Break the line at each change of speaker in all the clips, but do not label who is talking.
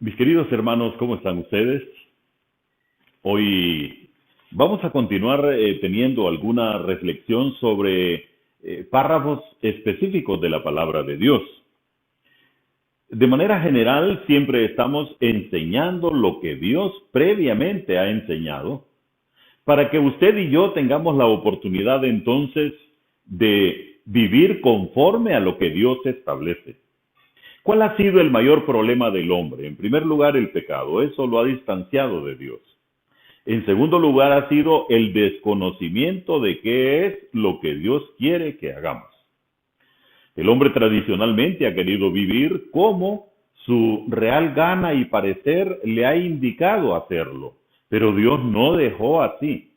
Mis queridos hermanos, ¿cómo están ustedes? Hoy vamos a continuar teniendo alguna reflexión sobre párrafos específicos de la palabra de Dios. De manera general, siempre estamos enseñando lo que Dios previamente ha enseñado, para que usted y yo tengamos la oportunidad entonces de vivir conforme a lo que Dios establece. ¿Cuál ha sido el mayor problema del hombre? En primer lugar, el pecado. Eso lo ha distanciado de Dios. En segundo lugar, ha sido el desconocimiento de qué es lo que Dios quiere que hagamos. El hombre tradicionalmente ha querido vivir como su real gana y parecer le ha indicado hacerlo, pero Dios no dejó así.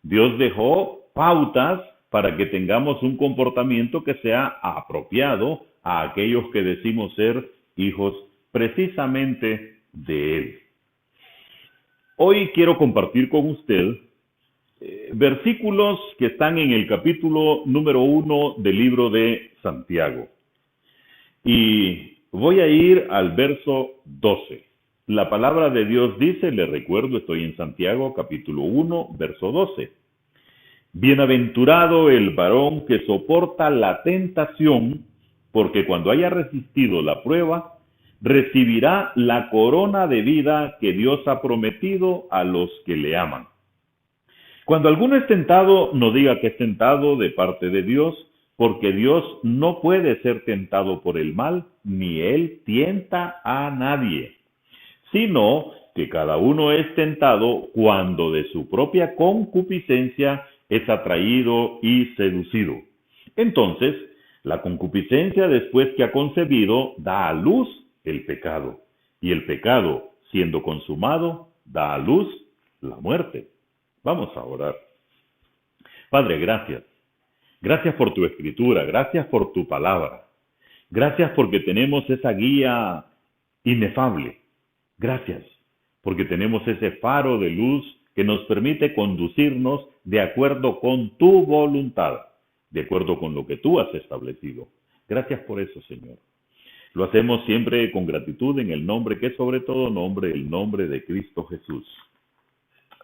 Dios dejó pautas para que tengamos un comportamiento que sea apropiado a aquellos que decimos ser hijos precisamente de Él. Hoy quiero compartir con usted versículos que están en el capítulo número 1 del libro de Santiago. Y voy a ir al verso 12. La palabra de Dios dice, le recuerdo, estoy en Santiago capítulo 1, verso 12. Bienaventurado el varón que soporta la tentación, porque cuando haya resistido la prueba, recibirá la corona de vida que Dios ha prometido a los que le aman. Cuando alguno es tentado, no diga que es tentado de parte de Dios, porque Dios no puede ser tentado por el mal, ni Él tienta a nadie, sino que cada uno es tentado cuando de su propia concupiscencia es atraído y seducido. Entonces, la concupiscencia, después que ha concebido, da a luz el pecado, y el pecado, siendo consumado, da a luz la muerte. Vamos a orar. Padre, gracias. Gracias por tu escritura, gracias por tu palabra. Gracias porque tenemos esa guía inefable. Gracias porque tenemos ese faro de luz que nos permite conducirnos de acuerdo con tu voluntad, de acuerdo con lo que tú has establecido. Gracias por eso, Señor. Lo hacemos siempre con gratitud en el nombre que es sobre todo nombre, el nombre de Cristo Jesús.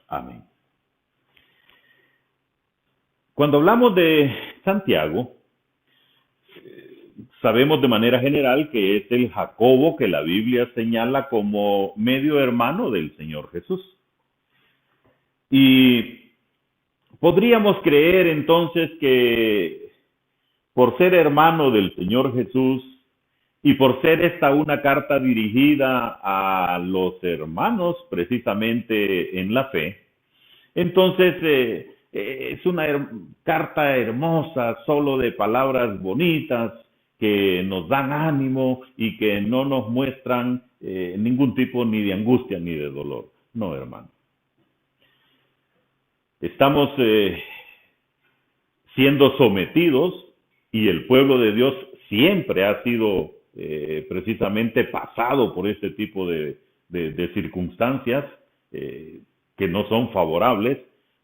Amén. Cuando hablamos de Santiago, sabemos de manera general que es el Jacobo que la Biblia señala como medio hermano del Señor Jesús. Y podríamos creer entonces que por ser hermano del Señor Jesús y por ser esta una carta dirigida a los hermanos precisamente en la fe, entonces es una carta hermosa, solo de palabras bonitas que nos dan ánimo y que no nos muestran ningún tipo ni de angustia ni de dolor. No, hermano. Estamos siendo sometidos y el pueblo de Dios siempre ha sido precisamente pasado por este tipo de circunstancias que no son favorables,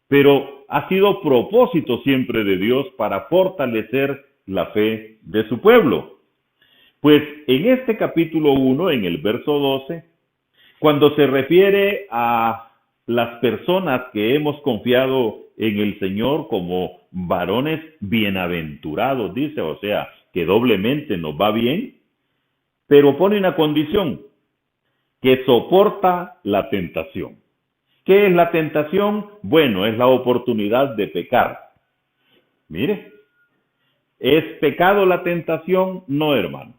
pero ha sido propósito siempre de Dios para fortalecer la fe de su pueblo. Pues en este capítulo 1, en el verso 12, cuando se refiere a las personas que hemos confiado en el Señor como varones bienaventurados, dice, o sea, que doblemente nos va bien, pero pone una condición, que soporta la tentación. ¿Qué es la tentación? Bueno, es la oportunidad de pecar. Mire, ¿es pecado la tentación? No, hermano.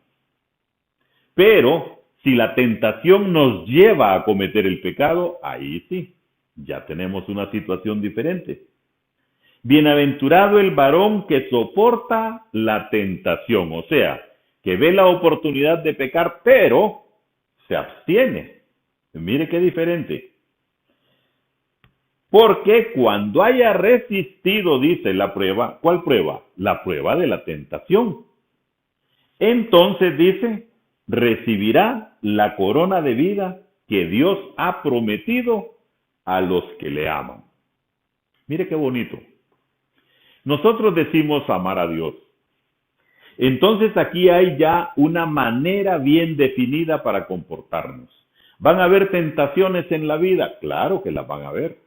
Pero si la tentación nos lleva a cometer el pecado, ahí sí, ya tenemos una situación diferente. Bienaventurado el varón que soporta la tentación, o sea, que ve la oportunidad de pecar, pero se abstiene. Mire qué diferente. Porque cuando haya resistido, dice la prueba, ¿cuál prueba? La prueba de la tentación. Entonces dice, recibirá la corona de vida que Dios ha prometido a los que le aman. Mire qué bonito. Nosotros decimos amar a Dios. Entonces aquí hay ya una manera bien definida para comportarnos. ¿Van a haber tentaciones en la vida? Claro que las van a haber.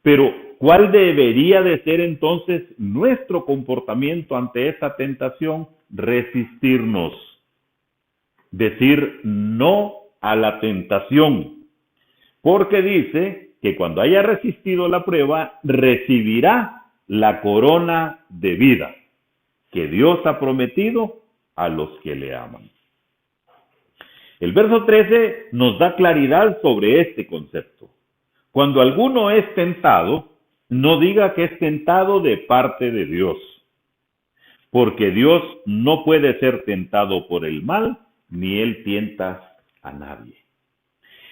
Pero, ¿cuál debería de ser entonces nuestro comportamiento ante esa tentación? Resistirnos. Decir no a la tentación. Porque dice que cuando haya resistido la prueba, recibirá la corona de vida que Dios ha prometido a los que le aman. El verso 13 nos da claridad sobre este concepto. Cuando alguno es tentado, no diga que es tentado de parte de Dios, porque Dios no puede ser tentado por el mal, ni Él tienta a nadie.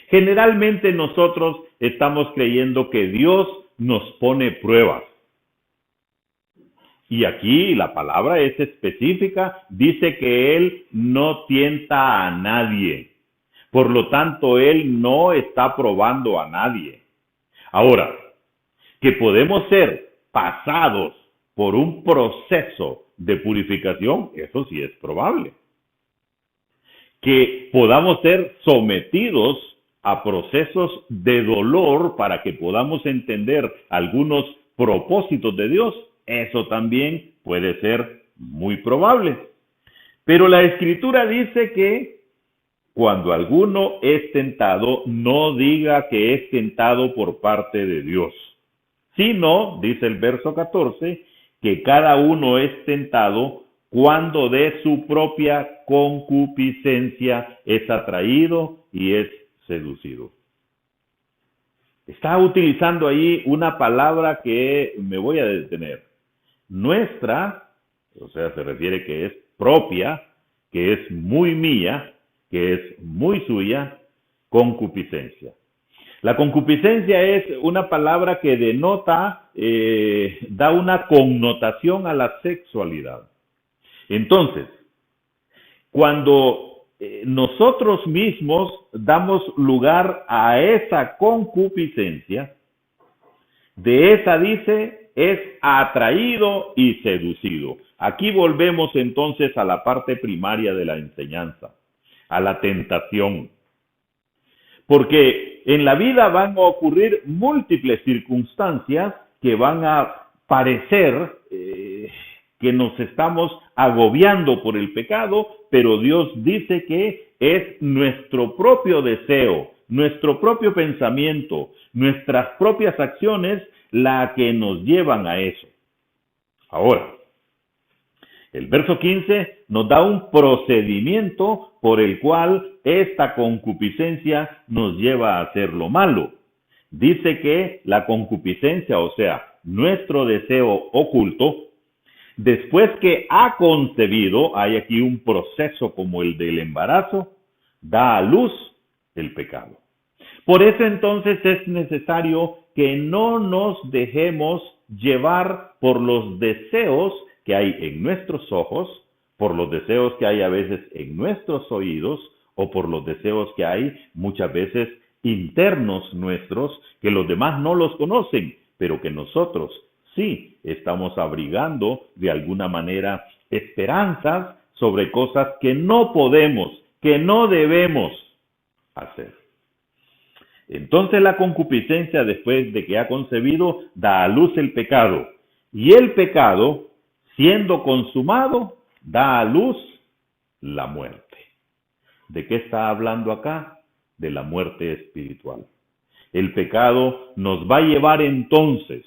Generalmente nosotros estamos creyendo que Dios nos pone pruebas. Y aquí la palabra es específica, dice que Él no tienta a nadie. Por lo tanto, Él no está probando a nadie. Ahora, que podemos ser pasados por un proceso de purificación, eso sí es probable. Que podamos ser sometidos a procesos de dolor para que podamos entender algunos propósitos de Dios, eso también puede ser muy probable. Pero la Escritura dice que cuando alguno es tentado, no diga que es tentado por parte de Dios, sino, dice el verso 14, que cada uno es tentado cuando de su propia concupiscencia es atraído y es seducido. Está utilizando ahí una palabra que me voy a detener. Nuestra, o sea, se refiere que es propia, que es muy mía, que es muy suya, concupiscencia. La concupiscencia es una palabra que denota, da una connotación a la sexualidad. Entonces, cuando nosotros mismos damos lugar a esa concupiscencia, de esa dice, es atraído y seducido. Aquí volvemos entonces a la parte primaria de la enseñanza, a la tentación. Porque en la vida van a ocurrir múltiples circunstancias que van a parecer que nos estamos agobiando por el pecado, pero Dios dice que es nuestro propio deseo, nuestro propio pensamiento, nuestras propias acciones la que nos llevan a eso. Ahora, el verso 15 nos da un procedimiento por el cual esta concupiscencia nos lleva a hacer lo malo. Dice que la concupiscencia, o sea, nuestro deseo oculto, después que ha concebido, hay aquí un proceso como el del embarazo, da a luz el pecado. Por eso entonces es necesario que no nos dejemos llevar por los deseos que hay en nuestros ojos, por los deseos que hay a veces en nuestros oídos, o por los deseos que hay muchas veces internos nuestros, que los demás no los conocen, pero que nosotros sí estamos abrigando de alguna manera esperanzas sobre cosas que no podemos, que no debemos hacer. Entonces la concupiscencia, después de que ha concebido, da a luz el pecado. Y el pecado, siendo consumado, da a luz la muerte. ¿De qué está hablando acá? De la muerte espiritual. El pecado nos va a llevar entonces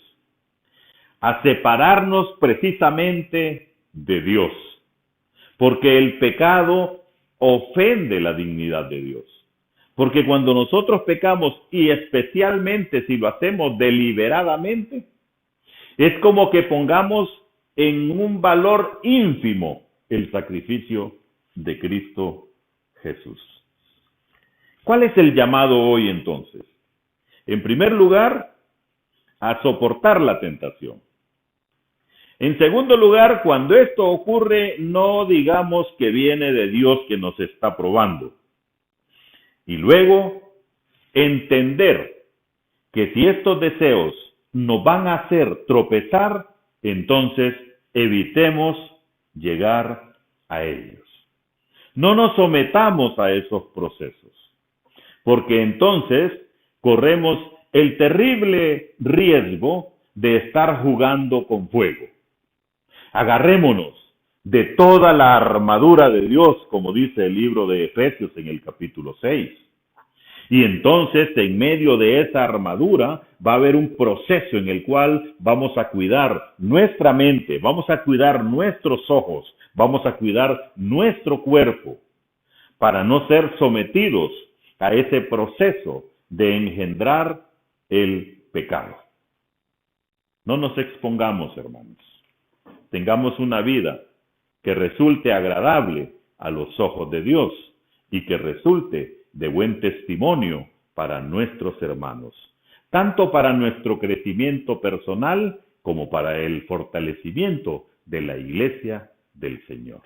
a separarnos precisamente de Dios, porque el pecado ofende la dignidad de Dios. Porque cuando nosotros pecamos, y especialmente si lo hacemos deliberadamente, es como que pongamos en un valor ínfimo el sacrificio de Cristo Jesús. ¿Cuál es el llamado hoy entonces? En primer lugar, a soportar la tentación. En segundo lugar, cuando esto ocurre, no digamos que viene de Dios que nos está probando. Y luego, entender que si estos deseos nos van a hacer tropezar, entonces evitemos llegar a ellos. No nos sometamos a esos procesos, porque entonces corremos el terrible riesgo de estar jugando con fuego. Agarrémonos de toda la armadura de Dios, como dice el libro de Efesios en el capítulo 6. Y entonces, en medio de esa armadura, va a haber un proceso en el cual vamos a cuidar nuestra mente, vamos a cuidar nuestros ojos, vamos a cuidar nuestro cuerpo, para no ser sometidos a ese proceso de engendrar el pecado. No nos expongamos, hermanos. Tengamos una vida que resulte agradable a los ojos de Dios y que resulte de buen testimonio para nuestros hermanos, tanto para nuestro crecimiento personal como para el fortalecimiento de la iglesia del Señor.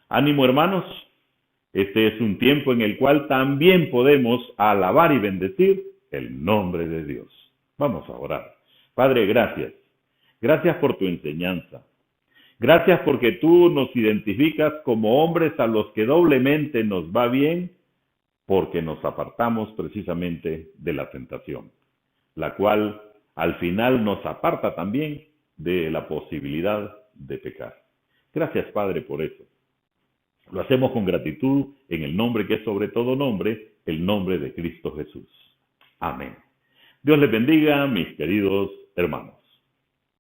Ánimo, hermanos. Este es un tiempo en el cual también podemos alabar y bendecir el nombre de Dios. Vamos a orar. Padre, gracias. Gracias por tu enseñanza. Gracias porque tú nos identificas como hombres a los que doblemente nos va bien porque nos apartamos precisamente de la tentación, la cual al final nos aparta también de la posibilidad de pecar. Gracias, Padre, por eso. Lo hacemos con gratitud en el nombre que es sobre todo nombre, el nombre de Cristo Jesús. Amén. Dios les bendiga, mis queridos hermanos.